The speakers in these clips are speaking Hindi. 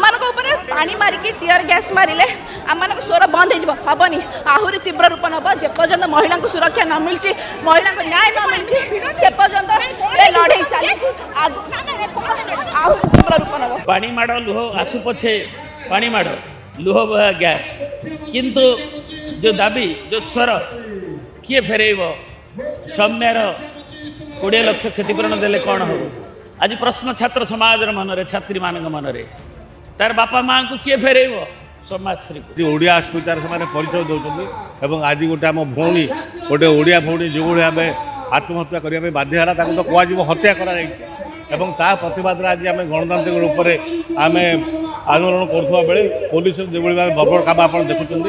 आम पानी मारिकी टीयर गैस मारे आम स्वर बंद होबनी आहरी तीव्र रूप नब जेपर्यंत महिला को सुरक्षा न मिली महिला को न्याय न मिली से पर्यंत लड़े चली आहरी तीव्र रूप नब पानी माड़ लुह आसु पछे पानी माड़ लुह बहा गैस किंतु जो दाबी जो स्वर किए फेरब सौम्यार 20 लाख क्षतिपूरण देले कौन हो आज प्रश्न छात्र समाज मनरे छात्री मान मनरे तार बापा माँ को किए फेरब समाजश्री ओडिया अस्मितार से परिचय दौरान आज गोटे आम भौणी गोटे ओडिया भौणी जो भाव आत्महत्या करने बाध्य है तो कह हत्या कर प्रतिवाद आज आम गणतांत्रिक रूप से आम आंदोलन करुवा बेले पुलिस जो भाव बर्बर काम आप देखुं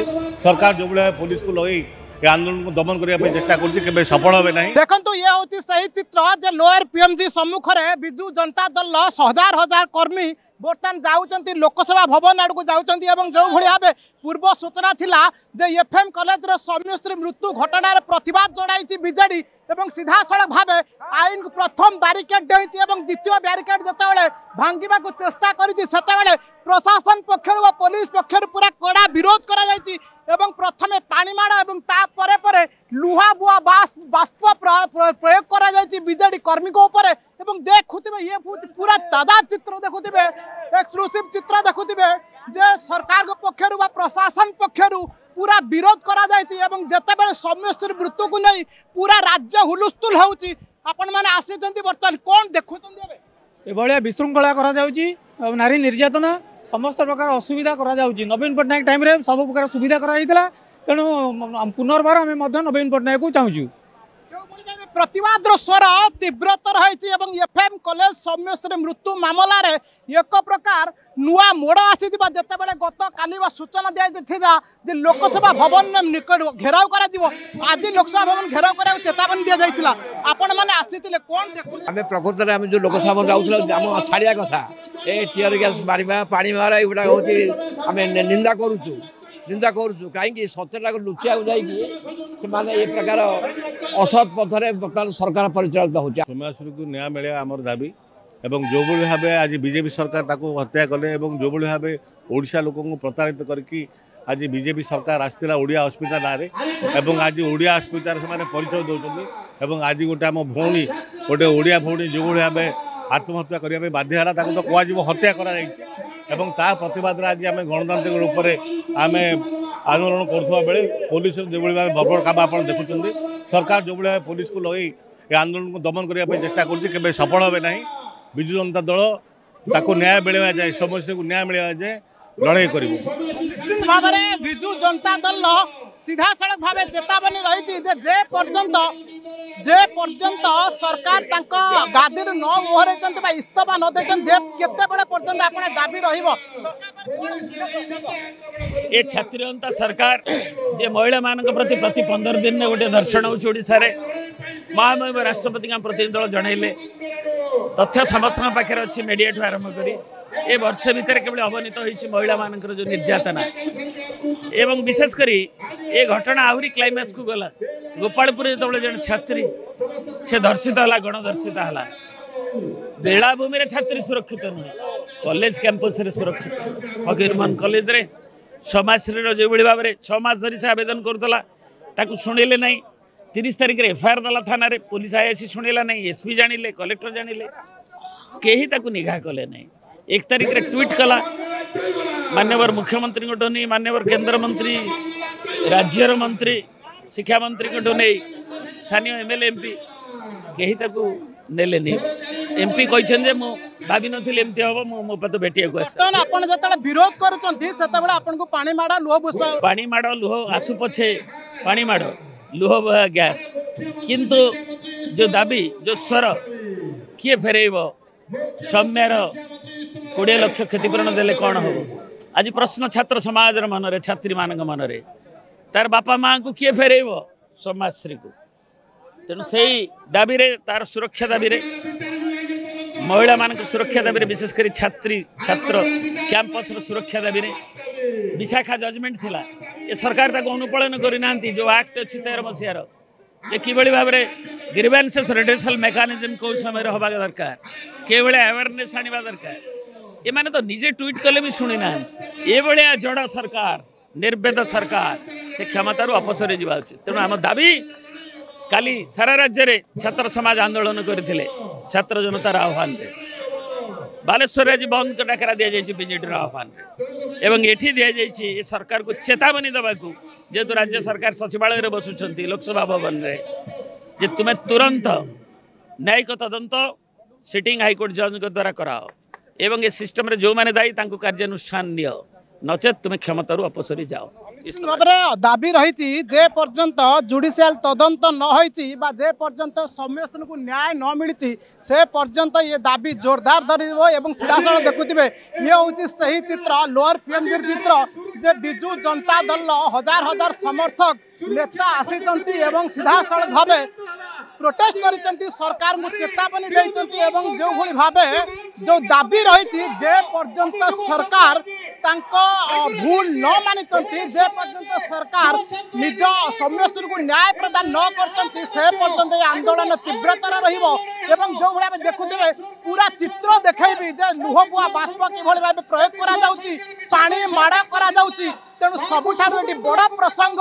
सरकार जो भाव पुलिस को लगे आंदोलन को दमन करने चेष्टा कर सफल हे ना। देखो ये हूँ सही चित्र जे लोअर पीएमजी सम्मुख में विजु जनता दल हजार हजार कर्मी बर्तमान जाऊँच लोकसभा भवन आड़ को जाऊँच जो भाव पूर्व सूचना थिला जे एफएम कॉलेज सौम्यश्री मृत्यु घटनार प्रतिवाद जनाई बीजेडी एवं सीधा सड़क भाव आईन को प्रथम बारिकेड डेई द्वितीय बारिकेड जिते भांगा चेष्टा करते प्रशासन पक्षर व पुलिस पक्षर पूरा कड़ा विरोध कर प्रथमे पानीमाड़ और लुहा बुआ बाष्प प्रयोग कर बीजेडी कर्मी ऊपर देखुवे ये पूरा ताजा चित्र देखुवे एक्सक्लूसिव चित्र देखुवे जे सरकार पक्षर व प्रशासन पक्षर पूरा विरोध करा जिते सौम्यश्री मृत्यु को नहीं पूरा राज्य हुलुस्थुल होउची आपण माने आसीचंती बर्तमान कौन देखुं विशृंखला करा नारी निर्यातना समस्त प्रकार असुविधा करा नवीन पट्टनायक टाइम रे सब प्रकार सुविधा करा तेणु पुनर्बार आम नवीन पट्टनायक को चाहूँ प्रतिवाद स्वर तीव्रतर है एफएम कॉलेज सौम्यश्री मृत्यु मामलें एक प्रकार नुआ मोड़ आसी जिते बड़े गत काली सूचना दी लोकसभा भवन निकट घेराव कर आज लोकसभा भवन घेराव कर चेतावनी दी जाता आपण मैंने आसी कौन देख आम प्रकृत में जो लोकसभा भवन जाऊँ छाड़िया कथा ए टीयर गैस मारा पानी मारा युवा हूँ आम निंदा करुचु कहीं सत्यटा को लुचा जाने ये प्रकार असत पथर बर्तमान सरकार परिचालित हो सौम्यश्री को न्याय मिले आमर दाबी एवं जो भाव आज बीजेपी सरकार हत्या कले जो भाव ओडिशा लोक प्रताड़ित करके आज बीजेपी सरकार आसला ओडिया अस्मिता ना आज ओडिया अस्मितार से परिचय दौरान आज गोटे आम भौणी गोटे ओडिया भौणी जो भाव आत्महत्या करने बाध्य है तो कह हत्या कर प्रतिवाद आज आम गणतांत्रिक रूप से आम आंदोलन करुवा बेले पुलिस जो भाव बर्बर काम आप देखुं सरकार जो भाव पुलिस को लगे आंदोलन को दमन करने चेष्टा कर सफल हे ना। विजु जनता दल ताको न्याय मिलवा जाए समस्या को न्याय मिलवा जाए लड़ाई कर भाव विजु जनता दल सीधा सड़क भाव चेतावनी रही जे पर्यंत सरकार गादी न ओहर इस्तीफा न देते पर्यंत अपने दाबी ये छात्री जनता सरकार जे महिला मान प्रति 15 दिन में गोटे दर्शन होशा महामहिम राष्ट्रपति प्रतिनिधि दल जनइले तथ्य समस्त पाखे अच्छी मीडिया ठू आरंभ कर ए वर्ष भितर केवल अवनीत होती महिला मान जो निर्यातना एवं विशेषकर ये घटना आहरी क्लाइमैक्स को गला गोपालपुर जो जन छात्री से दर्शित है गणदर्शित है बेलाभूमि रे छात्री सुरक्षित नुहे कॉलेज कैंपस रे सुरक्षित फकीरमोहन कॉलेज रे समाजश्री जो भाव में 6 मास धरी से आवेदन करूला शुणिले ना 30 तारिख में एफआईआर दला थाना रे पुलिस आईआईसी शुणिला नहीं एसपी जानिले कलेक्टर जानिले केही ताकू निघा कले नहीं 1 तारिख रे ट्वीट कला माननीय मुख्यमंत्री को नहीं माननीय केंद्र मंत्री राज्यर मंत्री शिक्षा मंत्री को नहीं स्थानीय एमएलए एमपी कहीं ताकू नेले नहीं एमपी कहते भावी नी एमती हम मो पद भेटिया विरोध कर पानी माड़ लुह आसु पछे पानी माड़ लुह बहा गैस किंतु जो दाबी जो स्वर किए फेरब सौम्यार 20 लाख क्षतिपूरण देले कौन हो आज प्रश्न छात्र समाज मनरे छात्री मान मनरे तार बापा माँ को किए फेरब समाजश्री को तेणु से दाबी तार सुरक्षा दाबी महिला मान सुरक्षा दाबी विशेषकर छात्री छात्र कैंपस सुरक्षा दाबी विशाखा जजमेंट थिला ये सरकार ताको अनुपालन करना जो एक्ट अच्छी 13 मसीहार ये किभली भाव में ग्रीवेंसेस रिड्रेसल मेकानिज्म कौ समय हवा दरकार किभली अवेयरनेस आने दरकार एमाने तो निजे ट्वीट कले भी शुणी ना ये भाया जड़ सरकार निर्वेद सरकार से क्षमतार अपसरी जा उचित तेणु आम दाबी काली सारा राज्य में छात्र समाज आंदोलन करते छात्र जनतार आह्वान बालेश्वर आज बंद डाकरा दि जाए बीजेडी आह्वान एवं एठी दि जाए सरकार को चेतावनी देवाक जेहेतु राज्य सरकार सचिवालय बसुंच लोकसभा भवन में जे तुम्हें तुरंत न्यायिक तदंत सिटिंग हाईकोर्ट जज द्वारा कराओ एवं ए सिस्टम रे जो माने दायी तांको कार्यानुष्ठान नियो नचेत तुम्हें क्षमतारू अपसरी जाओ दाबी रही जे पर्यंत जुडिशियल तदंत न होइछि बा जे पर्यंत समस्त को न्याय न मिली से पर्यंत ये दाबी जोरदार धरिबो एवं सीधासल देखुथिबे ये होछि सही चित्र लोअर पीएमजी चित्र जे बिजू जनता दल हजार हजार समर्थक नेता आसीचंती एवं सीधासल भाबे प्रोटेस्ट करिसंती सरकार को चेतावनी देइसंती एवं जो भली भाबे जो दाबी रही जे पर्यंत सरकार तांको भूल न मानिचंती जे पर्यंत सरकार निज समस्त को न्याय प्रदान न करचंती से पर्यंत आंदोलन तीव्रतर रहिबो एवं जो भली भाबे देखुथिबे पूरा चित्र देखैबी जे लुहबुआ बाष्प कि भली भाबे प्रयोग करा जाउची पानी माड़ा करा जाउची तेणु सबुठार एटी बड़ा प्रसंग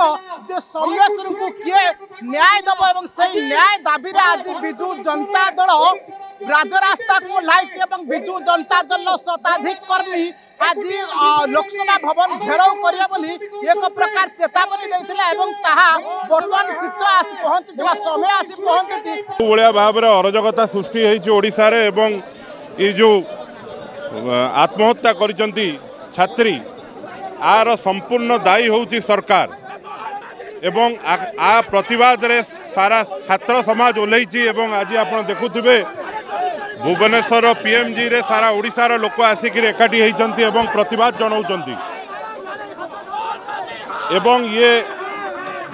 जे समस्त को किए न्याय दब एवं से न्याय दाबी आज बिजू जनता दल राजरास्ता को लाइट एवं बिजू जनता दल शताधिक कर्मी आज लोकसभा भवन घेराव करिया बोली एक प्रकार चेतावनी देइथिला एवं ताहा वर्तमान चित्र आसी पहुंची जबा समय आसी पहुंची बढिया भाव रे अराजकता सृष्टि होइछि ओडिसा रे एवं ए जो आत्महत्या करिसंती छात्री आर संपूर्ण दायी होउछि सरकार एवं आ प्रतिवाद रे सारा छात्र समाज ओल्लैछि एवं आज आपण देखुथिबे भुवनेश्वर पीएमजी रे सारा ओडिशार लोक आसिक एकाठी होइछंती एवं प्रतिवाद जनाउछंती एवं ये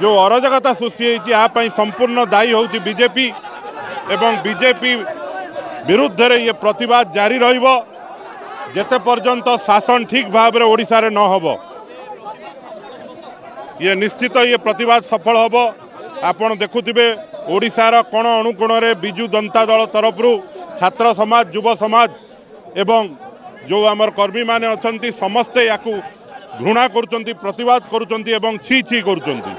जो अराजकता सृष्टि होइछि आ पई संपूर्ण दायी होउछि बीजेपी एवं बीजेपी विरुद्ध रे ये प्रतिवाद जारी रहिबो जेते पर्यंत शासन ठीक भाव रे ओडिशा रे न होबो ये निश्चित ये प्रतिवाद सफल होबो आपण देखुथिबे ओडिशार कोण अणुकोण रे बिजू जनता दल तरफरु छात्र समाज युव समाज एवं जो आमर कर्मी माने अछंती समस्ते याकू घृणा करुचंती प्रतिवाद करुचंती एवं छी छी करुचंती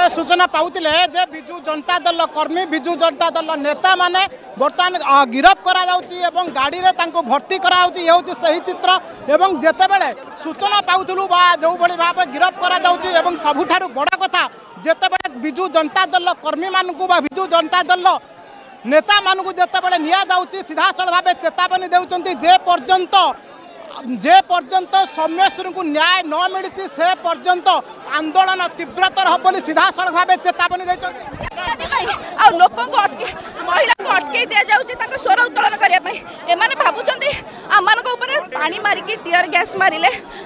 सूचना पाउतिले जे बिजू जनता दल कर्मी बिजू जनता दल नेता माने बर्तमान गिरफ करा जाउची एवं गाड़ी रे तांको भर्ती करा जाउची ये होची सही चित्र एवं जेते बेले सूचना पाउथलु बा जो भली भाबे गिरफ करा जाउची एवं सबुठारु बड़ा कथा जेते बेले बिजू जनता दल कर्मी मानकु बा बिजू जनता दल नेता मानकु जेते बेले निया जाउची सीधा सळ भाबे चेतावनी देउचंती जे पर्यंत समस्त को न्याय न मिली से पर्यंत आंदोलन तीव्रतर हम बोली सीधा सड़क भाव चेतावनी लोक महिला को अटकई दि जाऊँगी स्वर उत्तोलन करने भावुं आम पानी मारिकी टीयर गैस मारे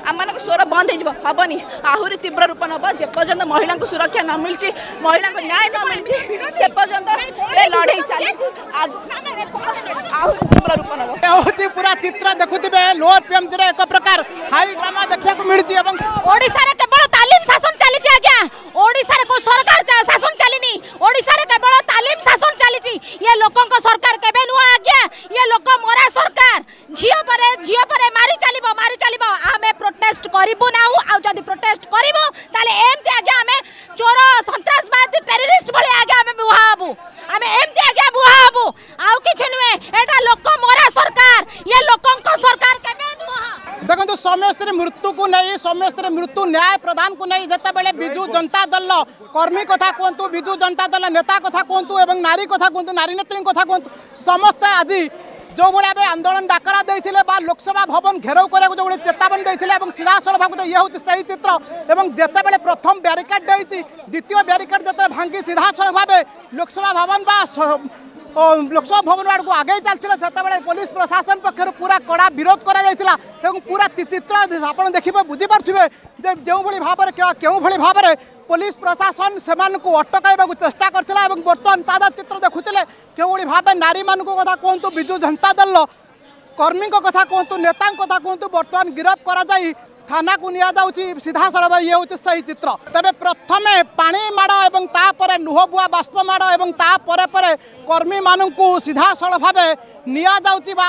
आम स्वर बंद होबनी आहरी तीव्र रूप नब जेपर्यंत महिला को सुरक्षा न मिली महिला को न्याय न मिली से पर्यंत लड़े चली तीव्र रूप नब पूरा चित्र देखुवे लोअर पीएमजी एक प्रकार हाई ड्रामा देखा मिली ओडिशा रे केवल तालीम शासन चली आज्ञा ओडिशा रे को सरकार शासन चलीनी ओडिशा रे केवल तालीम शासन चली ये लोकों को सरकार केबे नुआ आज्ञा ये लोक मोरा सरकार झियो परे मारी चलिबो आमे प्रोटेस्ट करिबो नाउ आ जदी प्रोटेस्ट करिबो ताले एमती आज्ञा आमे चोर सन्त्रासवादी टेररिस्ट भले आज्ञा आमे बुहाबू आमे एमती आज्ञा बुहाबू आउ किछ नुए एटा लोक मोरा सरकार ये लोकों को सरकार केबे नुआ देखो समस्त मृत्यु को नहीं समस्त मृत्यु न्याय प्रदान को नहीं जिते बेले बिजू जनता दल कर्मी कथा कहतु बिजू जनता दल नेता कथा कहतु एवं नारी कथा कहतु नारी नेत्री कथा कहतु समस्त आज जो भाई आंदोलन डाकरा देते लोकसभा भवन घेराव करा जो चेतावनी देते सीधा सड़क भाव ये हूँ सही चित्र एवं जिते बड़े प्रथम ब्यारिकेड देती द्वितीय ब्यारिकेड जो भांगी सीधा सड़क भाव लोकसभा भवन लोकसभा भवन आड़ को आगे चलते से पुलिस प्रशासन पक्षर पूरा कड़ा विरोध करा पूरा चित्र आप देखिए बुझीपे जो भाव में भाव में पुलिस प्रशासन से अटकाइबा चेष्टा करथिला एवं बर्तमान ताजा चित्र देखुले केउली भाव नारी मान कथा कहतु बिजू जनता दल कर्मी कथा कहतु नेता कथा कहतु बर्तमान गिरफ करा जाई थाना को निया जाउची सीधा सड़क ये हूँ सही चित्र तबे प्रथमे पानी माड़ और लुहबुआ बाष्प माड़ और कर्मी मानू सीधा सड़क भाव निया जाउची बा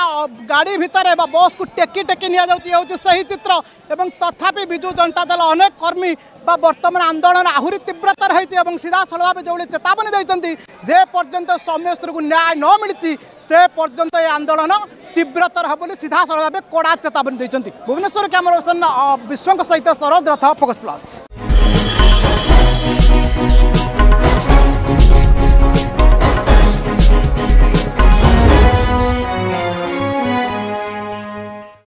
गाड़ी भितर बा बस को टेकी टेकी निया जाउची होची सही चित्र एवं तथापि बिजु जनता दल अनेक कर्मी बा वर्तमान आंदोलन आहुरी तीव्रतर होइछि एवं सीधा सड़क भाव जो चेतावनी दैछन्ति जे पर्यंत सौम्यश्वर को न्याय न मिली से पर्यंत ये आंदोलन तीव्रतर हो बोली सीधा सड़क भाव कड़ा चेतावनी दैछन्ति। भुवनेश्वर कैमरा पर्सन विश्वक सहित शरद रथ फोकस प्लस।